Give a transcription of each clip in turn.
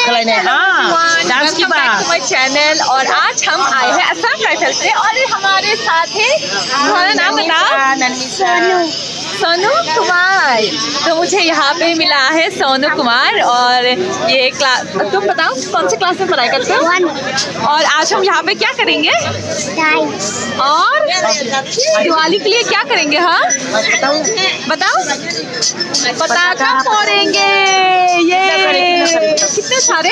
Dance की बात my channel. और आज हम आए हैं असम राइफल पे और हमारे साथ है, तुम्हारा नाम बताओ? सोनू कुमार। तो मुझे यहाँ पे मिला है सोनू कुमार और ये क्लास, तुम बताओ कौन से क्लास में पढ़ाई करते हो? और आज हम यहाँ पे क्या करेंगे और दिवाली के लिए क्या करेंगे? हाँ बताओ। पटाखा फोड़ेंगे। ये कितने सारे,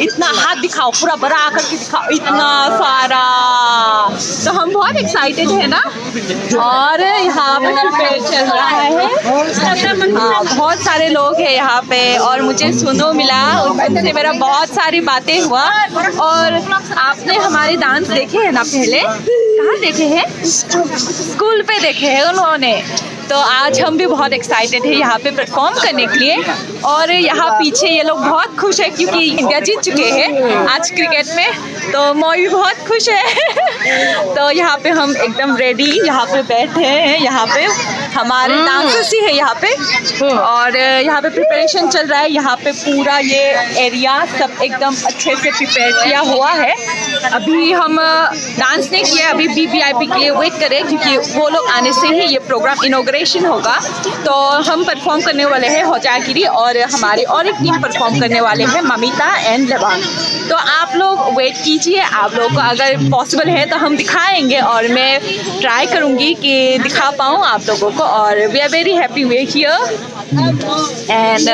इतना हाथ दिखाओ, पूरा बड़ा आकर के दिखाओ, इतना सारा। तो हम बहुत एक्साइटेड है ना। और यहाँ पे चल रहा है, हाँ बहुत सारे लोग हैं यहाँ पे। और मुझे सुनो मिला, उनसे मेरा बहुत सारी बातें हुआ। और आपने हमारे डांस देखे हैं ना पहले? कहाँ देखे हैं? स्कूल पे देखे हैं उन्होंने। तो आज हम भी बहुत एक्साइटेड है यहाँ पे परफॉर्म करने के लिए। और यहाँ पीछे ये लोग बहुत खुश है क्योंकि इंडिया जीत चुके हैं आज क्रिकेट में। तो मॉय भी बहुत खुश है। तो यहाँ पे हम एकदम रेडी यहाँ पे बैठे हैं। यहाँ पे हमारे डांसर्स ही है यहाँ पे। और यहाँ पे प्रिपरेशन चल रहा है। यहाँ पे पूरा ये एरिया सब एकदम अच्छे से प्रिपेयर किया हुआ है। अभी हम डांस नहीं किया, अभी VVIP के लिए वेट करें क्योंकि वो लोग आने से ही ये प्रोग्राम इनॉग्रेशन होगा। तो हम परफॉर्म करने वाले हैं होजागिरी और हमारी और एक टीम परफॉर्म करने वाले हैं ममिता एंड लबांग। तो आप लोग वेट कीजिए, आप लोग को अगर पॉसिबल है तो हम दिखाएंगे और मैं ट्राई करूँगी कि दिखा पाऊँ आप लोगों को। और we are very happy we here and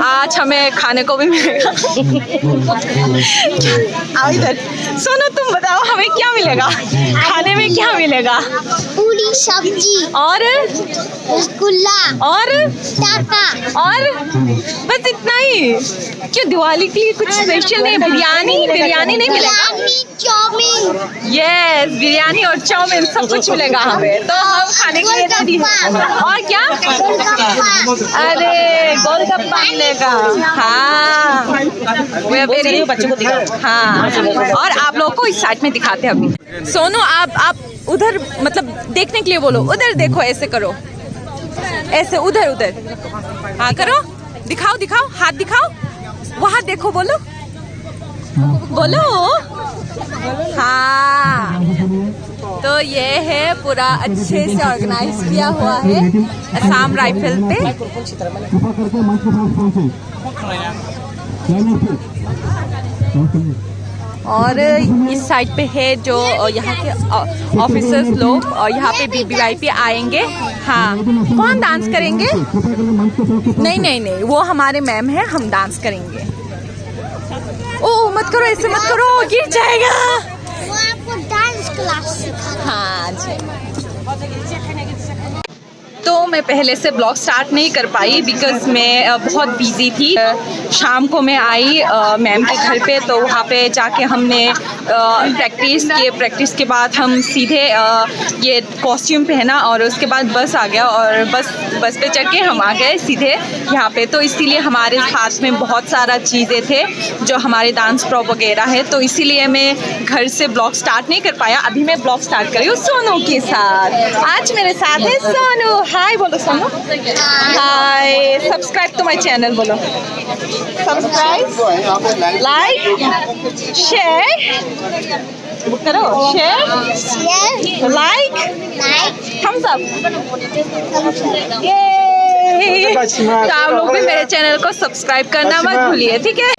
आज हमें खाने को भी मिलेगा। आओ इधर। सोनू तुम बताओ हमें क्या मिलेगा खाने में? क्या मिलेगा? पूरी सब्जी और रसगुल्ला और टाका और बस इतना ही? क्यों दिवाली के लिए कुछ स्पेशल नहीं? बिरयानी नहीं मिलेगा? चाउमीन। यस, बिरयानी और चाउमीन सब कुछ मिलेगा हमें। तो हम खाने के लिए रेडी हैं। और क्या? अरे गोलगप्पा मिलेगा। हाँ बच्चों को दिखा। हाँ और आप लोगों को इस साइड में दिखाते हैं अभी। सोनू आप उधर मतलब देखने के लिए बोलो, उधर देखो, ऐसे करो, ऐसे उधर उधर। हाँ करो, दिखाओ, हाथ दिखाओ, वहाँ देखो, बोलो हाँ। तो ये है पूरा अच्छे से ऑर्गेनाइज किया हुआ है असम राइफल पे। और इस साइड पे है जो यहाँ के ऑफिसर्स लोग और यहाँ पे VVIP आएंगे। हाँ कौन डांस करेंगे? नहीं वो हमारे मैम है, हम डांस करेंगे। ओ मत करो, ऐसे मत करो, गिर जाएगा। वो आपको डांस क्लास सिखाना। हाँ जी। तो मैं पहले से ब्लॉग स्टार्ट नहीं कर पाई बिकॉज मैं बहुत बिजी थी। शाम को मैं आई मैम के घर पे, तो वहाँ पे जाके हमने प्रैक्टिस के बाद हम सीधे ये कॉस्ट्यूम पहना और उसके बाद बस आ गया और बस पे चढ़ के हम आ गए सीधे यहाँ पे। तो इसीलिए हमारे हाथ में बहुत सारा चीज़ें थे जो हमारे डांस प्रॉप वगैरह है, तो इसीलिए मैं घर से ब्लॉग स्टार्ट नहीं कर पाया। अभी मैं ब्लॉग स्टार्ट कर रही हूँ सोनू के साथ। आज मेरे साथ है सोनू। हाय बोलो सोनू। हाय, सब्सक्राइब टू माय चैनल बोलो। सब्सक्राइब, लाइक, शेयर करो, शेयर, लाइक, थम्स अप। तो आप लोग भी मेरे चैनल को सब्सक्राइब करना मत भूलिए, ठीक है?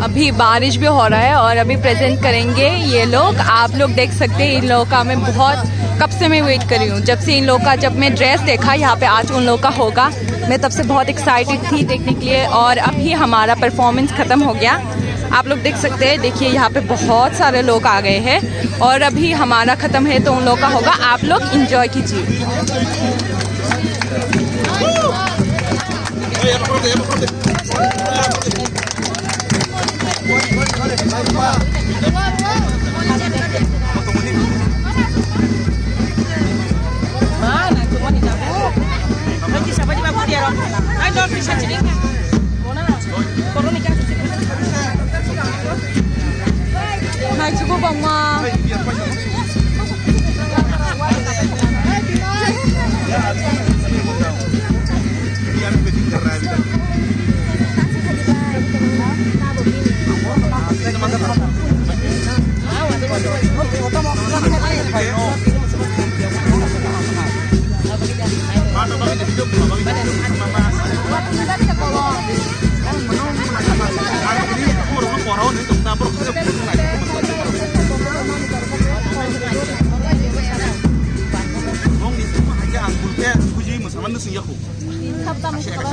अभी बारिश भी हो रहा है और अभी प्रेजेंट करेंगे ये लोग। आप लोग देख सकते हैं इन लोगों का मैं बहुत कब से मैं वेट कर रही हूँ। जब से इन लोग का जब मैं ड्रेस देखा यहाँ पे आज उन लोग का होगा, मैं तब से बहुत एक्साइटेड थी देखने के लिए। और अभी हमारा परफॉर्मेंस ख़त्म हो गया। आप लोग देख सकते हैं। देखिए यहाँ पे बहुत सारे लोग आ गए हैं और अभी हमारा ख़त्म है तो उन लोग का होगा। आप लोग इंजॉय कीजिए। Hai cukup mama. Cup cup cup.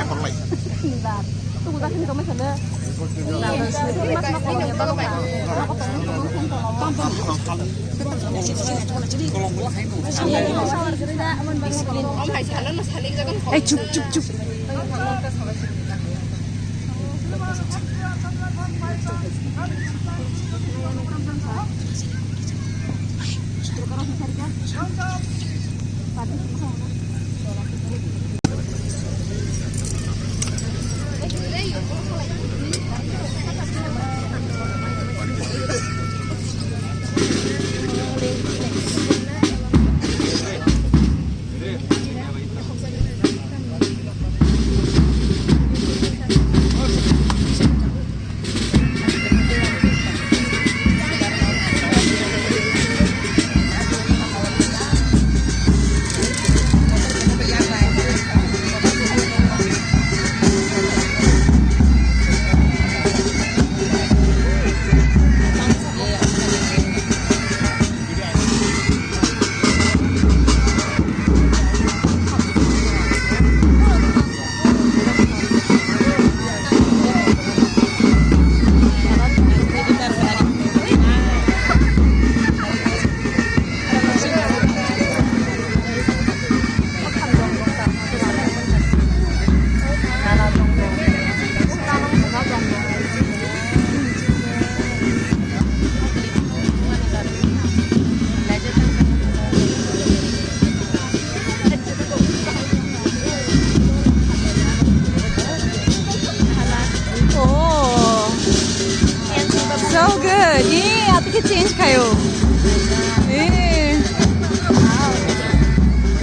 Change खायो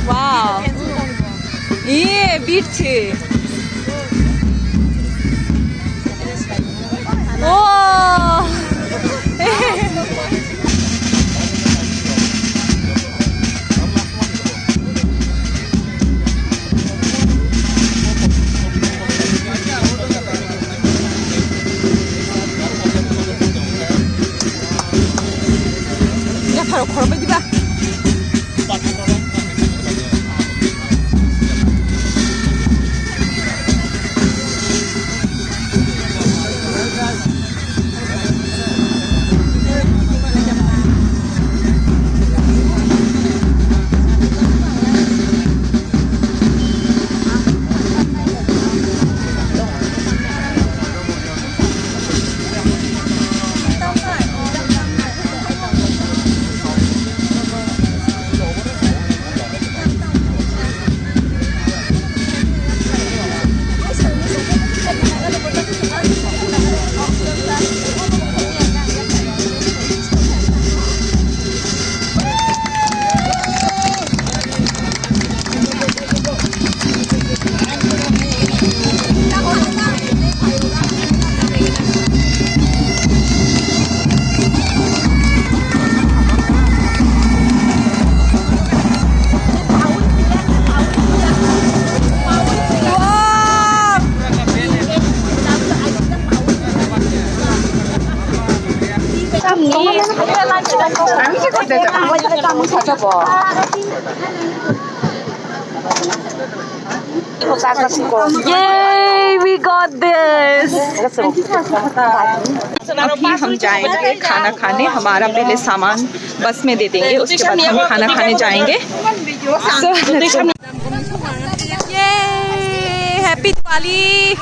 वाव ये बीच ओ 바로 걸어보지 마. 한번 찾아봐. Yay, we got this. अभी हम जाएंगे खाना खाने, हमारा पहले सामान बस में दे देंगे, उसके बाद हम खाना खाने जाएंगे। Happy Diwali,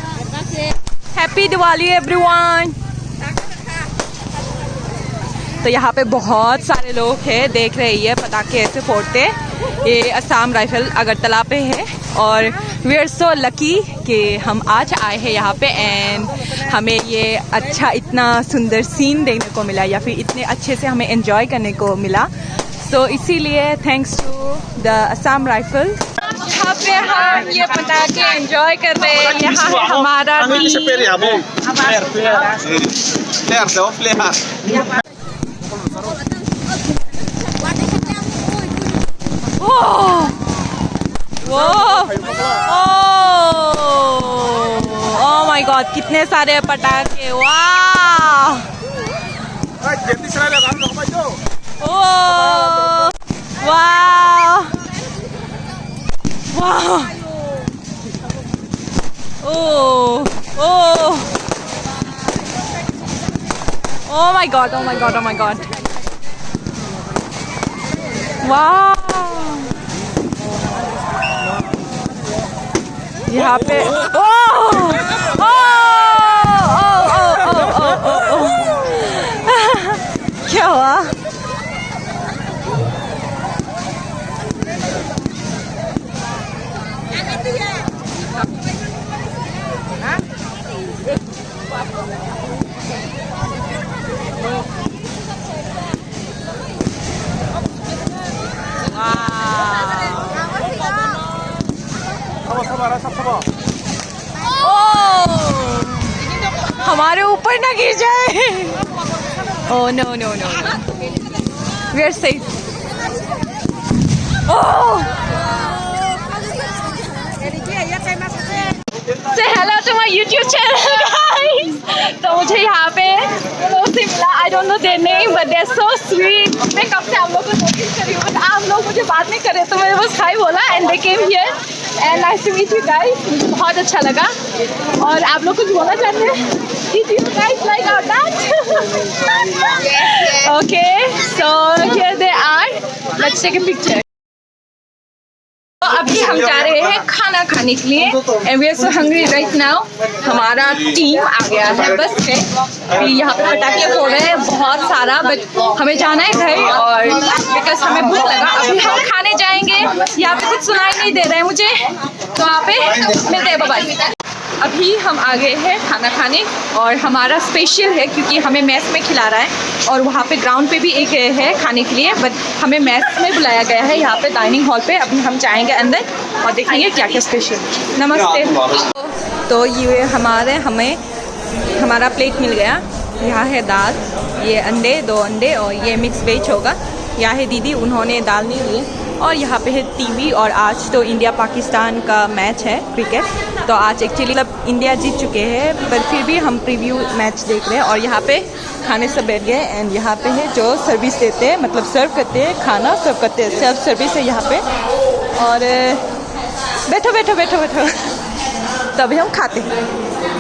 happy Diwali everyone. तो यहाँ पे बहुत सारे लोग हैं, देख रहे हैं पटाखे ऐसे फोड़ते। ये असम राइफल अगरतला पे है और वी आर सो लकी कि हम आज आए हैं यहाँ पे एंड हमें ये अच्छा इतना सुंदर सीन देखने को मिला या फिर इतने अच्छे से हमें एंजॉय करने को मिला। सो इसीलिए thanks to the Assam rifle. यहाँ पे हम ये पटाखे एंजॉय कर रहे हैं। यहाँ है हमारा ओह माय गॉड, कितने सारे पटाखे। वाह, ओह वाह, वाह, oh oh, oh my God, oh my God, oh my God, वाह। यहाँ पे क्या हुआ? हमारे ऊपर ना गिर जाए। Oh no no no, we are safe. Oh, say hello to my YouTube channel guys. तो मुझे यहाँ पे लोग से मिला, I don't know their name but they are so sweet. मैं कब से आप लोग को नोटिस कर रही हूँ बट आप लोग मुझे बात नहीं कर रहे, तो मैंने बस हाय बोला and they came here and nice to meet you guys. मुझे बहुत अच्छा लगा। और आप लोग कुछ बोलना चाहते हैं? Did you guys like our dance? Okay, so here they are. Let's take a picture. तो अभी हम जा रहे हैं खाना खाने के लिए and we are so hungry right now. हमारा टीम आ गया है बस से। अभी यहाँ पे पटाखे फोड़ रहे हैं बहुत सारा, बट हमें जाना है घर और बिकॉज हमें भूख लगा। अभी हम खाने जाएंगे। यहाँ पे कुछ सुनाई नहीं दे रहा है मुझे, तो वहाँ पे मिलते हैं, बाय बाय। अभी हम आ गए हैं खाना खाने और हमारा स्पेशल है क्योंकि हमें मेस में खिला रहा है और वहाँ पे ग्राउंड पे भी एक है खाने के लिए, बट हमें मेस में बुलाया गया है यहाँ पे डाइनिंग हॉल पे। अभी हम जाएंगे अंदर और देखेंगे क्या क्या स्पेशल। नमस्ते। तो ये हमारा प्लेट मिल गया। यहाँ है दाल, ये अंडे, 2 अंडे और ये मिक्स वेज होगा। यहाँ है दीदी, उन्होंने दाल नहीं ली। और यहाँ पे है टीवी और आज तो इंडिया पाकिस्तान का मैच है क्रिकेट, तो आज एक्चुअली मतलब इंडिया जीत चुके हैं पर फिर भी हम प्रीव्यू मैच देख रहे हैं। और यहाँ पे खाने सब बैठ गए एंड यहाँ पे है जो सर्विस देते हैं, मतलब सर्व करते हैं, खाना सर्व करते हैं, सेल्फ सर्विस है यहाँ पे। और बैठो बैठो बैठो बैठो, तभी हम खाते हैं।